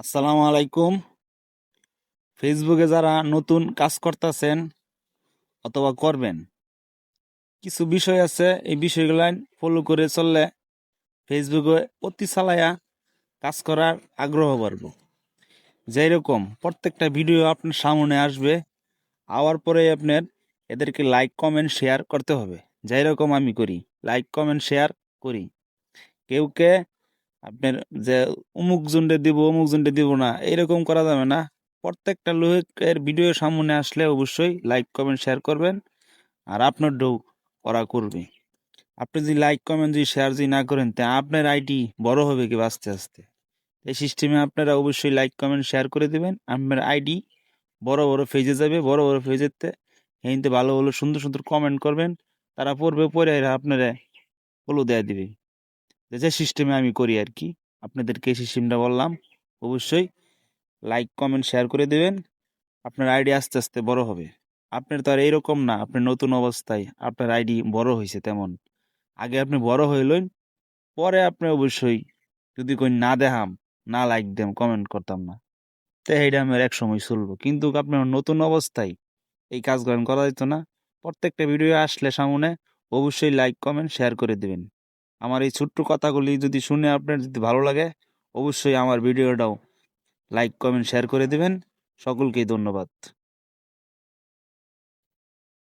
আসসালামু আলাইকুম। ফেসবুকে যারা নতুন কাজ করতেছেন অথবা করবেন, কিছু বিষয় আছে, এই বিষয়গুলো ফলো করে চললে ফেসবুকে অতি চালায়া কাজ করার আগ্রহ বাড়বে। যেই রকম প্রত্যেকটা ভিডিও আপনার সামনে আসবে, আওয়ার পরে আপনার এদেরকে লাইক কমেন্ট শেয়ার করতে হবে। যেই রকম আমি করি, লাইক কমেন্ট শেয়ার করি। কেউকে আপনার যে অমুক জনরে দিব না, এরকম করা যাবে না। প্রত্যেকটা লোকের ভিডিও সামনে আসলে অবশ্যই লাইক কমেন্ট শেয়ার করবেন, আর আপনার ডৌ ওরা করবে। আপনি যদি লাইক কমেন্ট যদি শেয়ার যদি না করেন, তা আপনার আইডি বড় হবে কি আস্তে আস্তে। এই সিস্টেমে আপনারা অবশ্যই লাইক কমেন্ট শেয়ার করে দিবেন, আপনার আইডি বড় বড় পেজে যাবে। বড় বড় পেজেতে হিন্দে ভালো ভালো সুন্দর সুন্দর কমেন্ট করবেন, তারা পড়বে, পড়ে এরা আপনারা ফলো দেয়া দিবে। যে সিস্টেমে আমি করি আর কি, আপনাদেরকে এই সিস্টেমটা বললাম। অবশ্যই লাইক কমেন্ট শেয়ার করে দেবেন, আপনার আইডি আস্তে আস্তে বড় হবে। আপনার তো আর এইরকম না, আপনি নতুন অবস্থায় আপনার আইডি বড় হয়েছে তেমন। আগে আপনি বড় হইলেন, পরে আপনি অবশ্যই যদি কই না দেখাম, না লাইক দেম, কমেন্ট করতাম না, তো এইটা আমার এক সময় চলবো। কিন্তু আপনার নতুন অবস্থায় এই কাজগুলো করা যেত না। প্রত্যেকটা ভিডিও আসলে সামনে অবশ্যই লাইক কমেন্ট শেয়ার করে দিবেন। আমার এই ছোট্ট কথাগুলি যদি শুনে আপনার যদি ভালো লাগে, অবশ্যই আমার ভিডিওটাও লাইক কমেন্ট শেয়ার করে দিবেন। সকলকেই ধন্যবাদ।